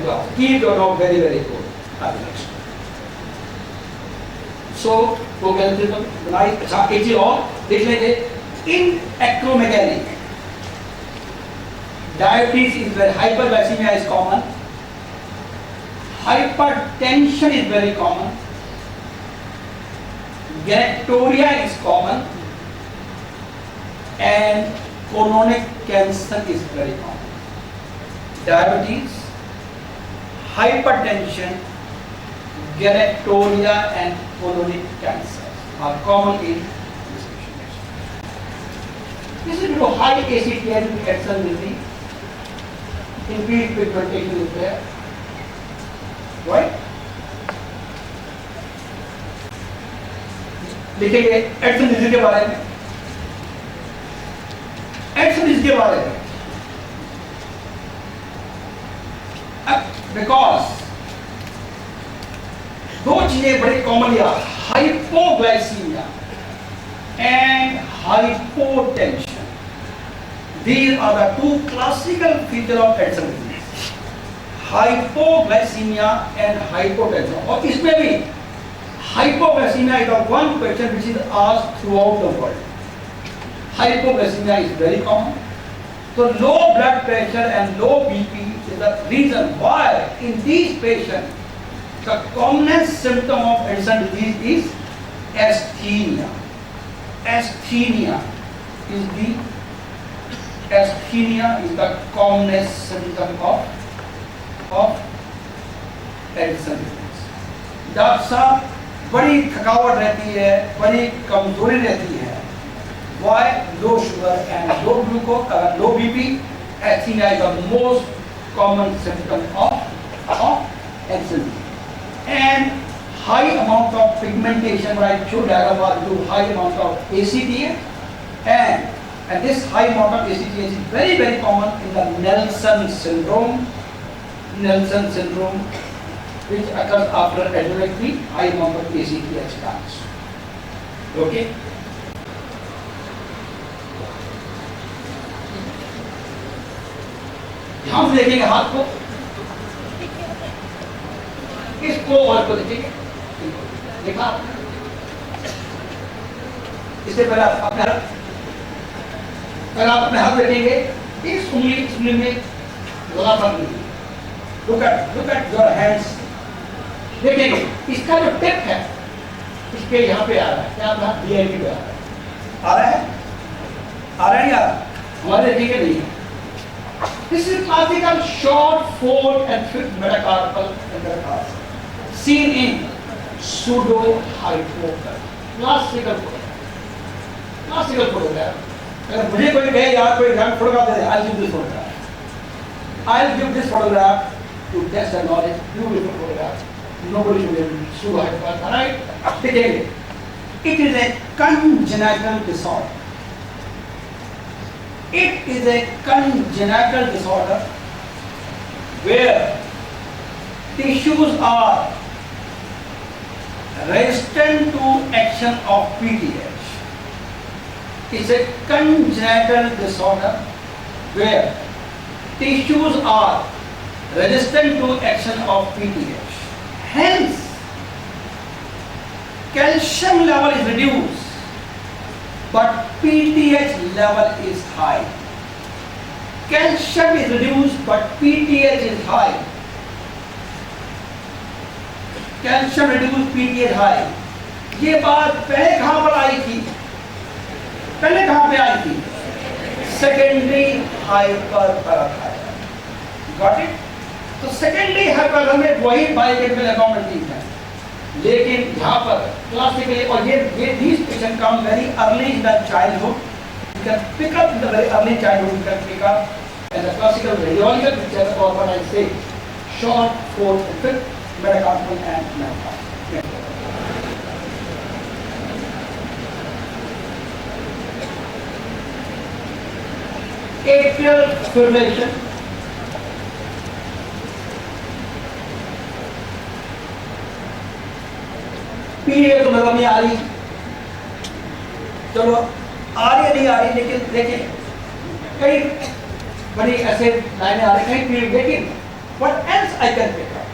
class. Keep your note very, very good. Next. So, वो कहते थे बनाई अच्छा एक चीज और देख लेंगे in acromegaly. Diabetes is very, hyperglycemia is common. Hypertension is very common. Galactoria is common. And colonic cancer is very common. Diabetes, hypertension, galactoria and colonic cancer are common in this patient. This is due to high ACTH accidentally. Increased pigmentation is there. Right? लिखेंगे action disease के बारे में. Action disease के बारे में. Because दो चीजें बड़ी कॉमन या hypoglycaemia and hypotension. These are the two classical features of Addison disease. Hypoglycemia and hypotension. और इसमें भी hypoglycemia is the one question which is asked throughout the world. Hypoglycemia is very common. So low blood pressure and low BP is the reason why in these patients the commonest symptom of Addison disease is asthenia. Asthenia is the commonest symptom of Addison disease. Doctor साहब बड़ी थकावट रहती है, बड़ी कमजोरी रहती है. Why? Low sugar and low glucose, low BP. Asthenia is the most common symptom of Addison disease. And high amount of pigmentation, right? Should have a high amount of ACTH, and this high amount of ACTH is very, very common in the Nelson syndrome. Nelson syndrome, which occurs after adrenal high amount of ACTH comes. Okay. ध्यान से देखेंगे हाथ को, इसको और को देखेंगे. देखा इससे पहले आप अपने हाथ देखेंगे. इस उंगली में गोला बन गई. Look at your hands. देखेंगे इसका जो टिप है इसके यहाँ पे आ रहा है. क्या आप DIP पे आ रहा है नहीं आ रहा? हमारे देखेंगे नहीं. This is classical short, fourth and fifth metacarpal seen in pseudo hypochondria. Classical photograph. अगर मुझे कोई कहे यार कोई photograph they, I'll give this photograph. I'll give this photograph to test the knowledge. Beautiful photograph. Nobody should be pseudo hypochondria. Right? देखेंगे. It is a congenital disorder. It is a congenital disorder where tissues are resistant to action of PTH. It's a congenital disorder where tissues are resistant to action of PTH. Hence, calcium level is reduced, but PTH level is high. Calcium is reduced, but PTH is high. Calcium reduced, PTH high. ये बात पहले कहाँ पर आई थी? पहले कहाँ पे आई थी? Secondary hyperparathyroidism. Got it? तो secondary hyperparathyroidism में वही biochemical abnormality है. लेकिन यहाँ पर क्लासिकली और ये these patients come very early in the childhood. You can pick up in the very early childhood. You can pick up and the classical radiological picture or what I say short, fourth, and fifth metacarpal and metacarpal. Atrial fibrillation. Period तो नजर नहीं आ रही. चलो आ रही नहीं आ रही, लेकिन देखिए कई बड़ी ऐसे लाइनें आ रही, कहीं पीरियड, लेकिन What else I can pick up?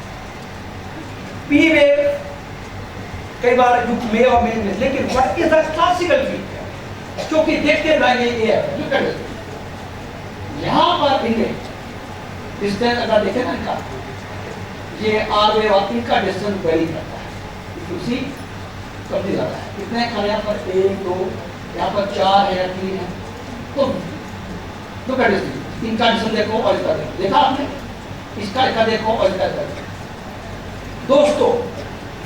P wave कई बार you may or may not, लेकिन what is the classical feature? क्योंकि देखते रहेंगे ये जो कर यहाँ पर इनमें डिस्टेंस अगर देखें ना इनका ये आर वेव और इनका डिस्टेंस वेरी करता है, उसी कम नहीं जाता है। कितने खाने यहाँ पर 1 2 यहाँ पर 4 है या 3 है, तो दो का डिस्टेंस, इनका डिस्टेंस देखो और इसका देखो, देखा आपने, इसका देखो और इसका देखो। दोस्तों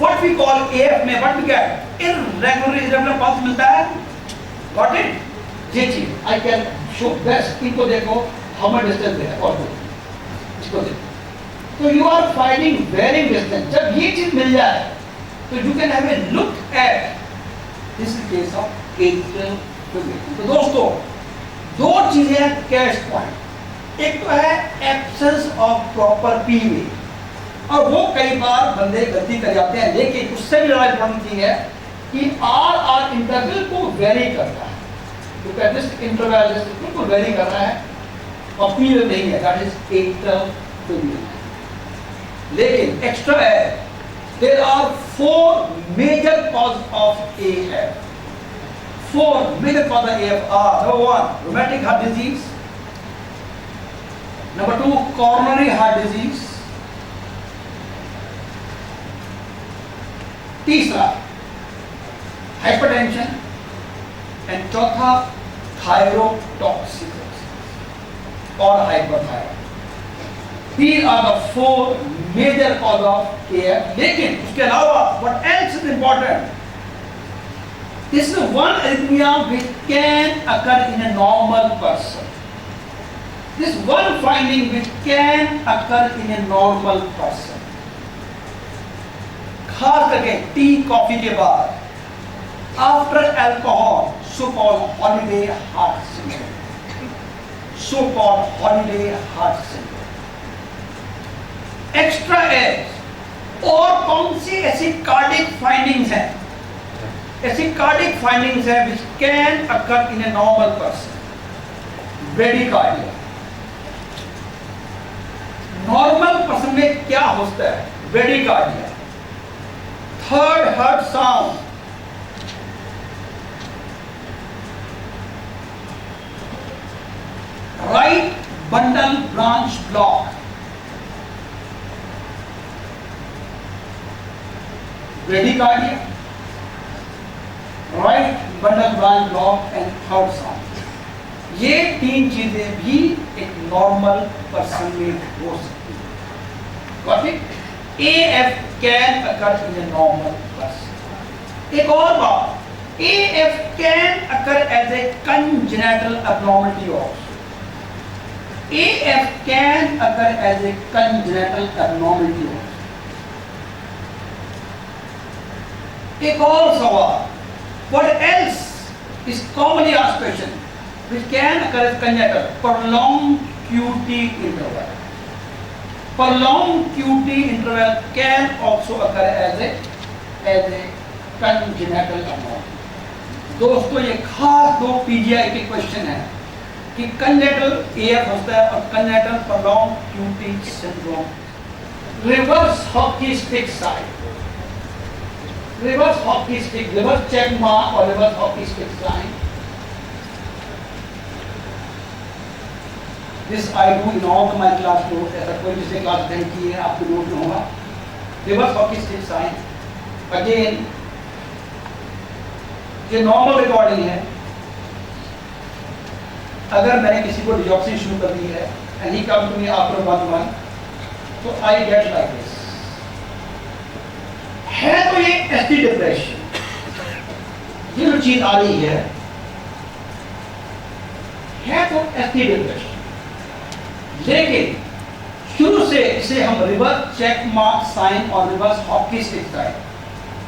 what we call AF में what we get irregular pulse मिलता है, got it? ये चीज I can show best, इनको देखो how much distance है और इसको देखो, तो you are finding varying distance। जब ये चीज मिल जाए तो you can have a look at this is case of atrial fibrillation। तो दोस्तों दो चीजें हैं कैश पॉइंट, एक तो है absence of proper P wave, और वो कई बार बंदे गलती कर जाते हैं, लेकिन उससे भी ज्यादा इंपॉर्टेंट चीज है कि आर इंटरवल को वेरी करता है, तो दिस इंटरवल बिल्कुल वेरी कर रहा है और पी वेव नहीं है, दैट इज एट्रियल फिब्रिलेशन। लेकिन एक्स्ट्रा है, there are 4 major causes of AF. 4 major causes of AF are: number 1, rheumatic heart disease; number 2, coronary heart disease; तीसरा hypertension; and चौथा thyrotoxicosis or hyperthyroid। These are the 4 major cause of AF। लेकिन उसके अलावा what else is important? This is one arrhythmia which can occur in a normal person. This one finding which can occur in a normal person। खास करके tea coffee के बाद, after alcohol, so called holiday heart syndrome, so called holiday heart syndrome। Extra edge और कौन सी ऐसी cardiac findings हैं, ऐसी कार्डिक फाइंडिंग्स हैं which can occur in a normal person? Bradycardia. Normal person में क्या होता है? Bradycardia. Third heart sound, right bundle branch block, bradycardia, right bundle branch block and third sound. ये 3 चीजें भी एक नॉर्मल पर्सन में हो सकती है। Got it? AF can occur in a normal person. एक और बात, AF can occur as a congenital abnormality also. AF can occur as a congenital abnormality also. एक और सवाल, what else is commonly asked question which can occur as congenital? Prolonged QT interval. Prolonged QT interval can also occur as a congenital abnormality। दोस्तों ये खास 2 PGI के question है कि congenital AF होता है और congenital prolonged QT syndrome। Reverse hockey stick side, reverse hockey stick, reverse check mark और reverse hockey stick sign। This I do in all my class notes। ऐसा कोई जिसने क्लास अटेंड की है आपको नोट में होगा। reverse hockey stick sign, again ये नॉर्मल रिकॉर्डिंग है। अगर मैंने किसी को डिजॉक्सिन शुरू कर दी है and he come to me after 1 month, तो I get like this। है तो ये एसटी डिप्रेशन, ये जो चीज आ रही है तो एसटी डिप्रेशन, लेकिन शुरू से इसे हम रिवर्स चेक मार्क साइन और रिवर्स हॉकी स्टिक साइन,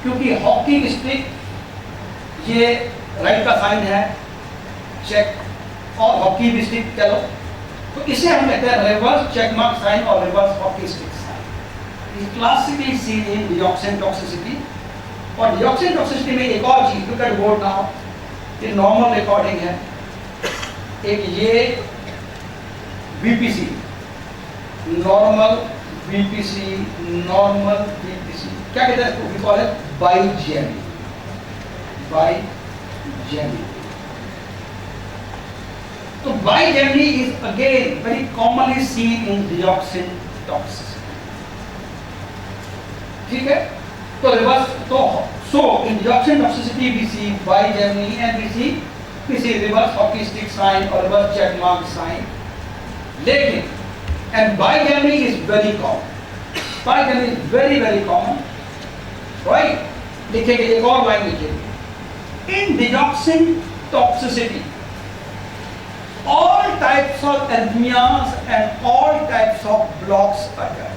क्योंकि हॉकी स्टिक ये राइट का साइन है, चेक और हॉकी भी स्टिक कह लो, तो इसे हम कहते हैं रिवर्स चेक मार्क साइन और reverse hockey stick sign. Classically seen in digoxin toxicity. और डिऑक्सिन टॉक्सिसिटी में एक और चीज, लुक एट बोर्ड नाउ, ये नॉर्मल रिकॉर्डिंग है, एक ये BPC normal BPC, normal BPC, क्या कहते हैं इसको? We call it bigeminy, bigeminy. तो bigeminy is again very commonly seen in digoxin toxicity, ठीक है? तो रिवर्स, तो so in digoxin toxicity we see bigeminy and we see reverse hockey stick sign और रिवर्स चेक मार्क साइन। लेकिन and bigamy is very common, bigamy is very common, right? लिखेंगे, एक और line लिखेंगे, in digoxin toxicity all types of arrhythmias and all types of blocks occur.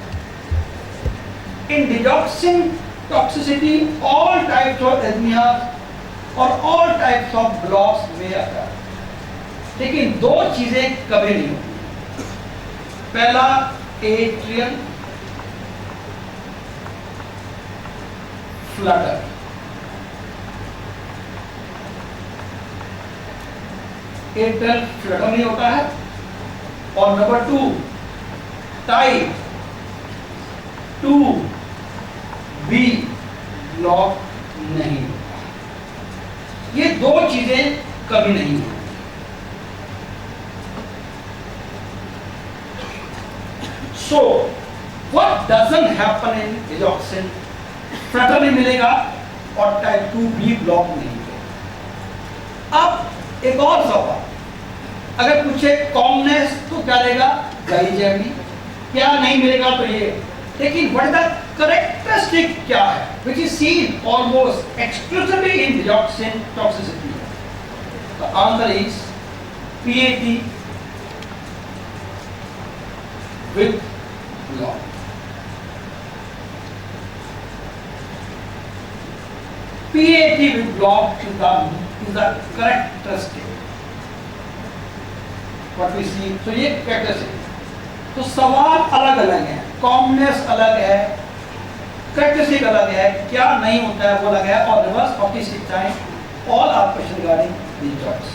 In digoxin toxicity all types of arrhythmias और all types of blocks may occur, लेकिन दो चीजें कभी नहीं होती। पहला एट्रियल फ्लटर, एट्रियल फ्लटर नहीं होता है, और नंबर 2 टाइप 2B ब्लॉक नहीं होता। ये दो चीजें कभी नहीं होती। So, what doesn't happen in digoxin? Flutter नहीं मिलेगा और टाइप 2B ब्लॉक नहीं मिलेगा। अब एक और सवाल, अगर पूछे कॉमनेस तो क्या देगा? बाइजेमिक। क्या नहीं मिलेगा तो ये, लेकिन व्हाट इज द करेक्टरिस्टिक क्या है which is seen almost exclusively in digoxin toxicity? The answer is PAT with block. PAT with block is the characteristic. What we see, so ये characteristic. तो सवाल अलग अलग है, कॉमनेस अलग है, characteristic अलग है, क्या नहीं होता है वो अलग है, और reverse hockey stick time all are question regarding these drugs.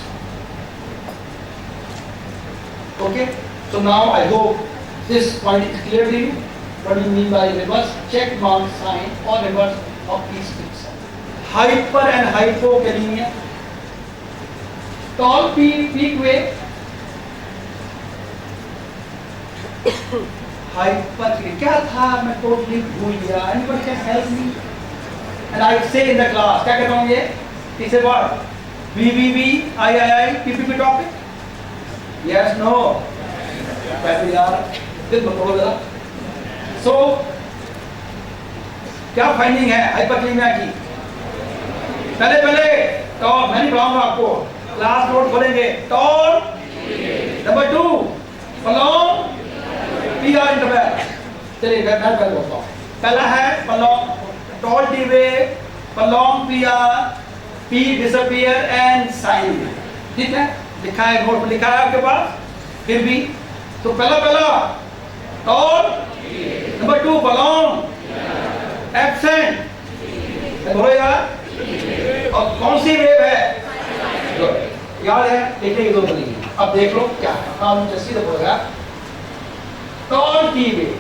Okay, so now I hope this point is clear to you. What do you mean by reverse check mark sign or reverse hockey stick sign? Hyper and hypokalemia, tall peak wave, hyper क्या था मैं totally भूल गया। Anybody can help me? And I say in the class क्या कहता हूँ ये? It's a what? BBB, III, PPP topic? Yes, no. पैसे यार दिल पकड़ो जरा। So क्या फाइंडिंग है हाइपरकालेमिया की? पहले टॉल, मैं नहीं पढ़ाऊंगा आपको, क्लास नोट खोलेंगे। Tall, number 2 prolonged PR interval. चलिए मैं बोलता हूँ। पहला है prolonged tall T wave, prolonged PR, P disappear and sign, ठीक है? लिखा है, नोट में लिखा है आपके पास। फिर भी तो पहला टॉल, नंबर 2 प्रोलॉन्ग, एब्सेंट, बोलो यार, और कौन सी वेव है? याद है, लिखने की जरूरत नहीं है। अब देख लो क्या काम सीधे बोलेगा। Toll T wave,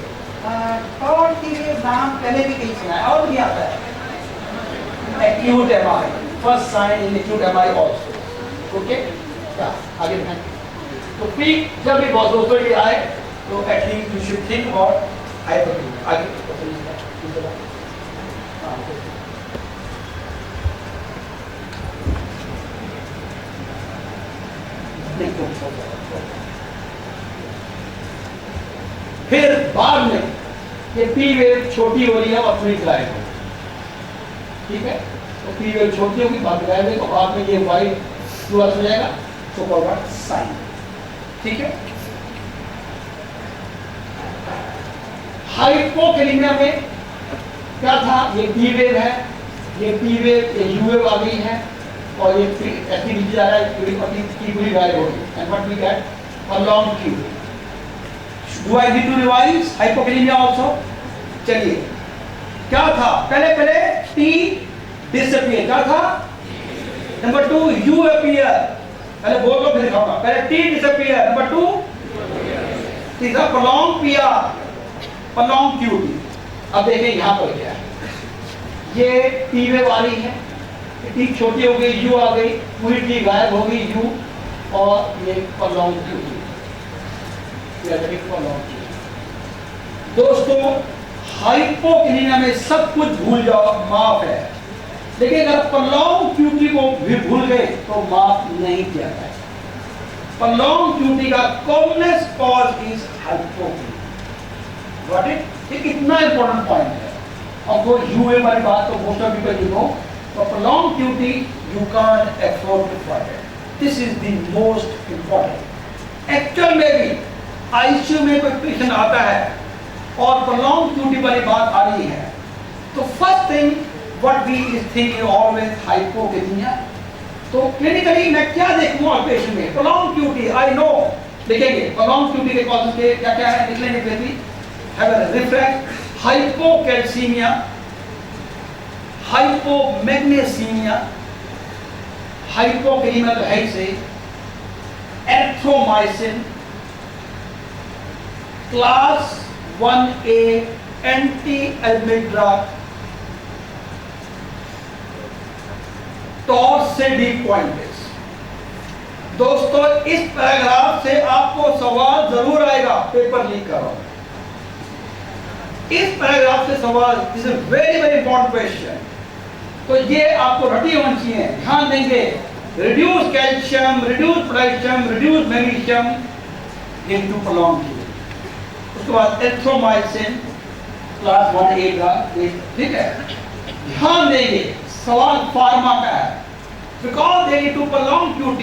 toll T wave नाम पहले भी कहीं सुना है, और भी आता है। Acute MI, first sign in acute MI also. Okay, क्या आगे बढ़ें? तो पीक जब भी बहुत दोस्तों के आए तो at least you should think about hyperkalaemia. आगे फिर बाद में ये पी वेव छोटी हो रही है और फिर गायब हो, ठीक है? तो पी वेव छोटी होगी, बाद में गायब होगी, और बाद में ये वाइट फ्लूअस हो जाएगा, सो कॉल्ड साइन, ठीक है? हाइपोकालेमिया में क्या था? ये पी वेव है, ये पी वेव, ये यू वेव आ गई है, और ये ऐसी नीचे जा रहा है, की पूरी गायब होगी। And what we get? Prolong Q. Do I need to revise hypokalaemia also? चलिए, क्या था? पहले टी डिसअपीयर, क्या था? नंबर 2 यू अपीयर, पहले बोल लो फिर दिखाऊंगा। पहले टी डिसअपीयर, नंबर 2 तीसरा प्रोलॉन्ग PR, prolonged QT। अब देखें यहाँ पर क्या है, ये T वेव आ रही है, T छोटी हो गई, U आ गई, पूरी T गायब हो गई, U, और ये prolonged QT, prolonged QT। दोस्तों हाइपोकिनेमिया में सब कुछ भूल जाओ, माफ है, लेकिन अगर prolonged QT को भी भूल गए तो माफ नहीं किया जाए। prolonged QT का commonest cause is hypokalaemia. Got it? ये कितना इंपॉर्टेंट पॉइंट है। अब वो यूए वाली बात तो most of people you know, but prolonged QT you can't afford to forget. This is the most important। Actual में भी आईसीयू में कोई पेशेंट आता है और prolonged QT वाली बात आ रही है, तो first thing what we is thinking always hypokalaemia. तो क्लिनिकली मैं क्या देखूंगा पेशेंट में, prolonged QT आई नो, देखेंगे prolonged QT के कॉजेस के क्या क्या है, निकलेंगे फिर भी। Have a reflex, hypocalcemia, hypomagnesemia, hypokalemia तो है ही से, erythromycin, class 1A anti-arrhythmic drug, torsades। दोस्तों इस पैराग्राफ से आपको सवाल जरूर आएगा, पेपर लीक करो। इस पैराग्राफ से सवाल, is a very very important question, तो ये आपको रटी होनी चाहिए, ध्यान देंगे। Reduce calcium, reduce potassium, reduce magnesium into prolonged QT। उसके बाद एरिथ्रोमाइसिन क्लास 1A का, ठीक है, ध्यान देंगे सवाल फार्मा का है, because they lead to prolonged QT।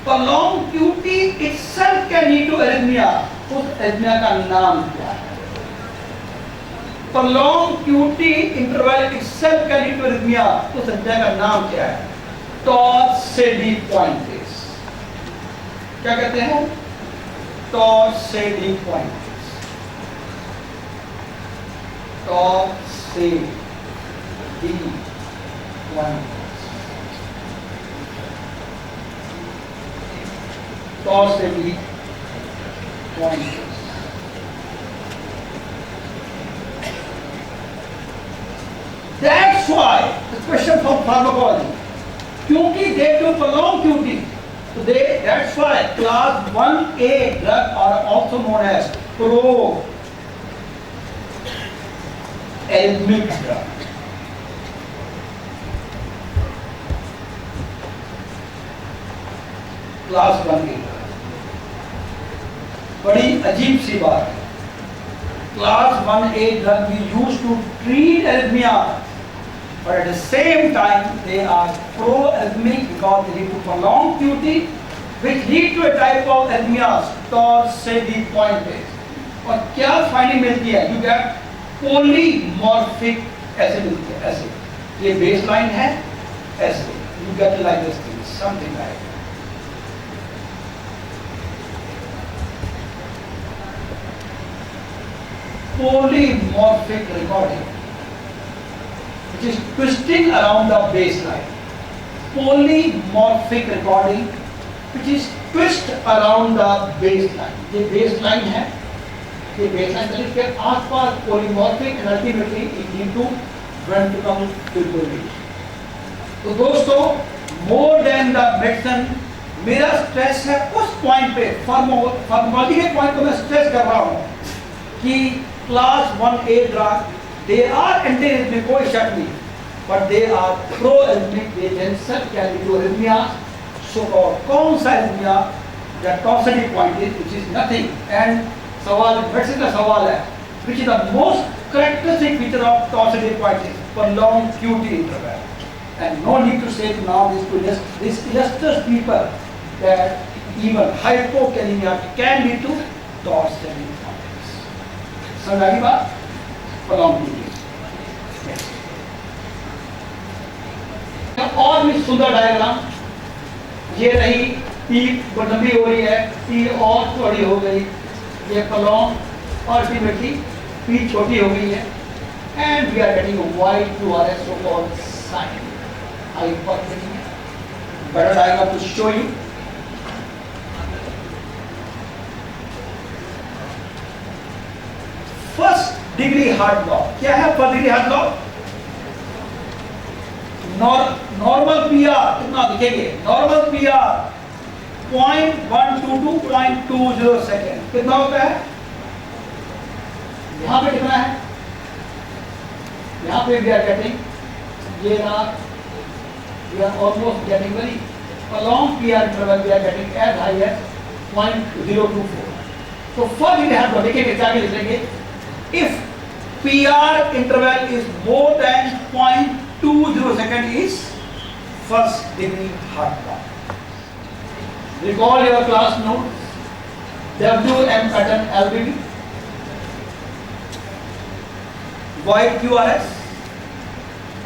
prolonged QT itself can lead to arrhythmia। उस arrhythmia का नाम क्या है? prolonged QT interval itself can lead to arrhythmia, तो संख्या का नाम क्या है? torsades। क्या कहते हैं? torsades। torsades। torsades। That's why the question from pharmacology, क्योंकि they do prolonged QT, so that's why class 1A drug are also known as pro-arrhythmic drug। class 1A drug, बड़ी अजीब सी बात है। class 1A drug we used to treat arrhythmia, but at the same time they are pro-arrhythmic because they lead to prolonged QT, which lead to a type of arrhythmias, torsades। और क्या finding मिलती है? You get polymorphic acid मिलती है, acid। ये baseline है, acid। You get like this thing, something like polymorphic recording, which is twisting around the baseline। polymorphic recording which is twist around the baseline। ये baseline है, ये baseline के आसपास polymorphic and ultimately it lead to ventricular fibrillation। तो दोस्तों more than the medicine, मेरा stress है उस पॉइंट पे, फार्माकोलॉजी के पॉइंट को मैं स्ट्रेस कर रहा हूँ कि class 1A drug, they are anti-arrhythmic, कोई शक नहीं, but they are pro-arrhythmic, they themselves can lead to arrhythmia। So कौन सा arrhythmia? The torsade point is, which is nothing, and सवाल मेडिसिन का सवाल है, which is the most characteristic feature of torsade point is prolonged QT interval। And no need to say now this illustrious people that even hypokalemia can lead to torsade points। समझ आई बात? prolonged QT। और भी सुंदर diagram, ये रही P लंबी हो रही है, पी और थोड़ी हो गई, ये prolonged, और अल्टीमेटली पी छोटी हो गई है, and we are getting wide to R S, so called sign hyperkalemia। better diagram to show you। first degree heart law. क्या है first degree heart law? Normal PR कितना दिखेंगे? नॉर्मल पीआर 0.122 to 0.20 सेकेंड कितना होता है? यहां पे कितना है? यहां पे वी आर गेटिंग ये रहा, we are almost getting very along PR interval we are getting as high as 0.024. तो फर्स्ट डिग्री हार्ट लॉ देखेंगे क्या लिखेंगे? If PR interval is more than 0.20 second is first degree heart law. Recall your class notes. WM pattern LVB, void QRS.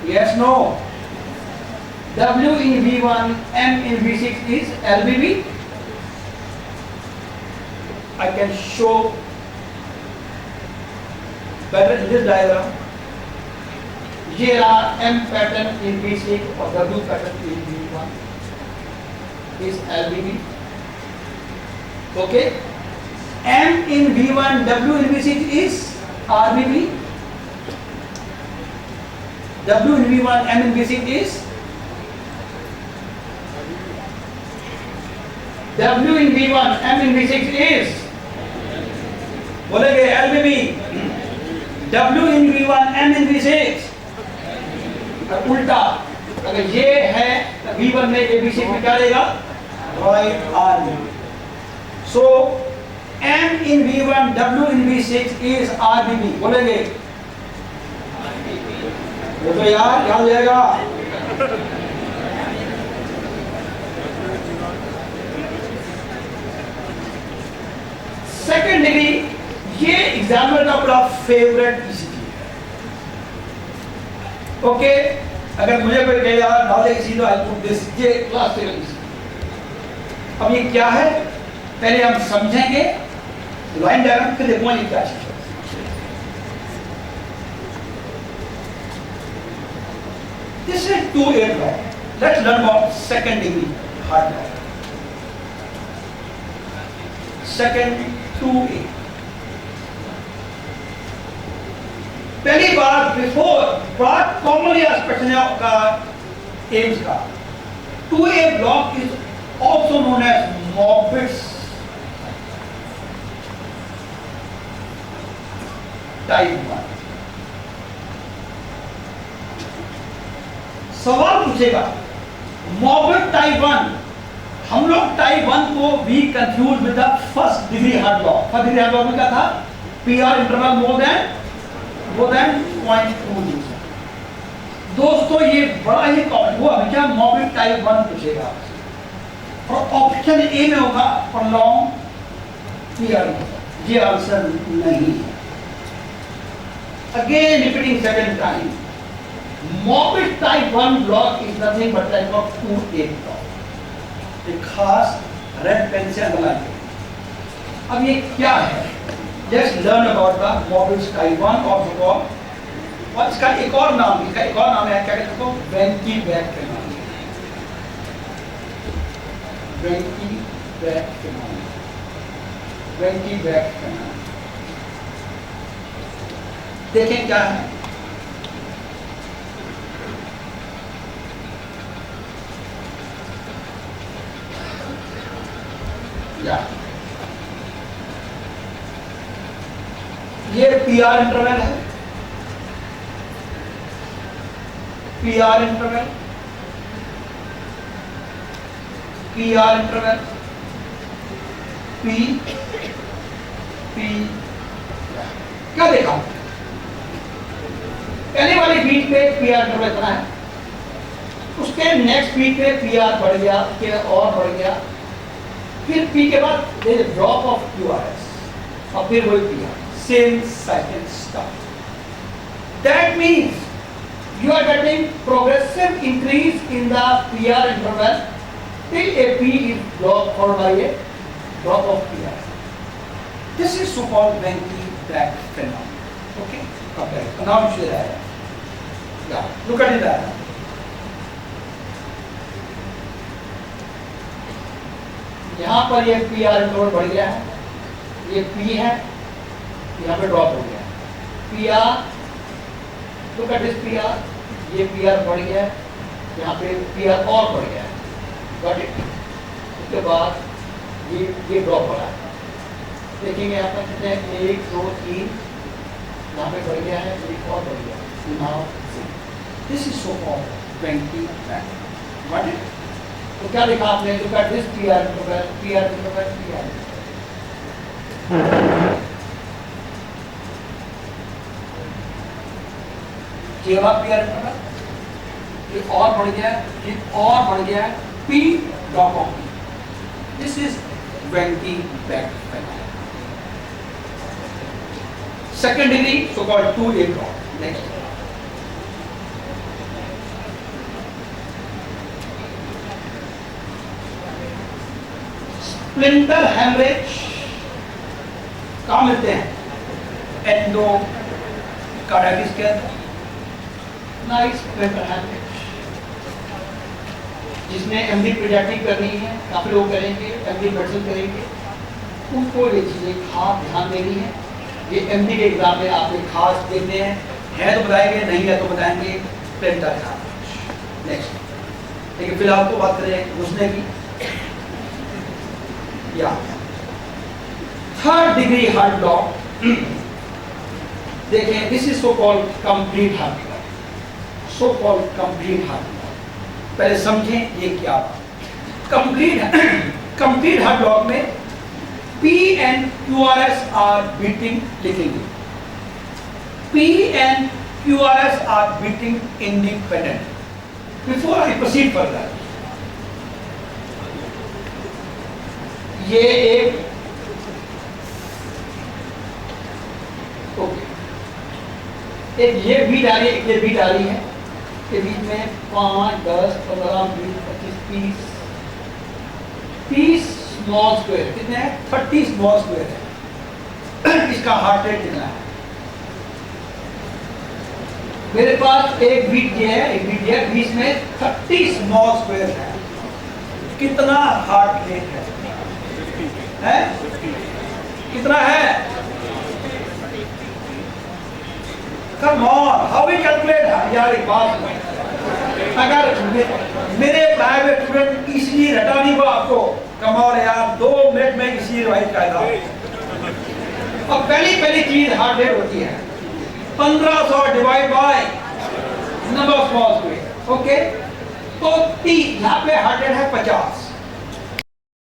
Yes, no. W in V1, M in V6 is LVB. I can show better in this diagram. ये रहा M pattern in V6 और W pattern in V1 is LVB. Okay. M in V1, W in V6 is RVB. W in V1, M in V6 is W in V1, M in V6 is बोलेंगे LVB. W in V1, M in V6 और उल्टा अगर ये है तो V1 में ये V6 में क्या रहेगा? Right RVB. So M in V1, W in V6 is RVB. बोलेंगे वो तो यार याद जाएगा. सेकेंड डिग्री ये एग्जामिनर का बड़ा फेवरेट ईसीजी है. ओके, अगर मुझे कोई कहेगा डाल दे ईसीजी तो आई पुट दिस ये क्लासिकल ईसीजी. अब ये क्या है पहले हम समझेंगे लाइन डायग्राम फिर देखो ये क्या चीज है. This is 2A law. Let's learn about second degree heart law. Second 2A. पहली बात बिफोर बड़ा कॉमनली एस्पेक्ट है का एम्स का 2A block is also known as Mobitz type 1. सवाल पूछेगा मॉर्बिड टाइप 1. हम लोग टाइप 1 को भी confuse with the first degree heart law. First degree heart law में क्या था? PR interval more than 0.20. दोस्तों ये बड़ा ही कॉमन वो हमेशा मॉर्बिड टाइप 1 पूछेगा और ऑप्शन ए में होगा प्रोलॉन्ग PR. ये आंसर नहीं है. Again repeating second time, morbid type 1 block is nothing but type of 2A block. एक खास रेड पेन से अंडरलाइन करें. अब ये क्या है? Just learn about the morbid type 1 of the block. और इसका एक और नाम है क्या कहते हैं? वेंकी बैक फिनोमेनन. वेंकी बैक फिनोमेनन. वेंकी बैक फिनोमेनन. देखें क्या है. या ये PR इंटरवल है. PR interval, PR interval P क्या देखा? पहले वाली बीट पे PR इंटरवल इतना है, उसके नेक्स्ट बीट पे PR बढ़ गया, उसके और बढ़ गया, फिर P के बाद ड्रॉप ऑफ QRS और फिर वही PR. Same cycle start. That means you are getting progressive increase in the PR interval till a P is blocked followed by a drop of PR. This is so-called Venki-Black phenomenon. Okay? Okay. Now you should have. Yeah. Look at it. यहाँ पर ये PR interval बढ़ गया है, ये P है, यहाँ पे ड्रॉप हो गया. PR, look at this PR, ये PR बढ़ गया है, यहाँ पे PR और बढ़ गया है, got it? उसके बाद ये ड्रॉप बढ़ा है, देखेंगे यहाँ पर कितने 1 2 3 यहाँ पे बढ़ गया है, एक और बढ़ गया है, now this is so called 20 back, got it? तो क्या लिखा आपने, look at this PR, look at PR, look at PR, जवाब PR होगा, ये और बढ़ गया, ये और बढ़ गया, P drop off, this is 20 back phenomena. Second degree, so called 2A drop. Next. Splinter hemorrhage कहाँ मिलते हैं? एंडोकार्डाइटिस के अंदर, नाइस स्प्लिंटर हेमरेज, जिसने MD पीडियाट्रिक करनी है, काफी लोग करेंगे, MD मेडिसिन करेंगे, उनको ये चीजें खास ध्यान देनी है। ये MD के एग्जाम में आपने खास देखने हैं, है तो बताएंगे, नहीं है तो बताएंगे। Splinter haemorrhage. नेक्स्ट, लेकिन फिलहाल तो बात करें घुसने की, या थर्ड डिग्री हार्ट ब्लॉक, देखें, this is so called complete heart block, so called complete heart block. पहले समझें ये क्या कंप्लीट हार्ट ब्लॉक में P and QRS are beating, लिखेंगे P and QRS are beating independent. Before I proceed further, ये एक एक ये बीट आ रही है, एक ये बीट आ रही है, के बीच में 5 10 15 20 25 30 स्मॉल स्क्वायर, कितने हैं? 30 स्मॉल स्क्वायर है। इसका हार्ट रेट कितना है? मेरे पास एक बीट ये है, एक बीट ये, बीच में 30 स्मॉल स्क्वायर है। कितना हार्ट रेट है? कितना है? Come on, how we calculate? यार एक बात, अगर मेरे पढ़ाए हुए स्टूडेंट इसलिए रटा नहीं हुआ आपको, come on यार, 2 मिनट में इसी रिवाइज कायदा। अब पहली चीज हार्ट रेट होती है 1500 divide by number of small square, okay? तो 30, यहाँ पे हार्ट रेट है 50,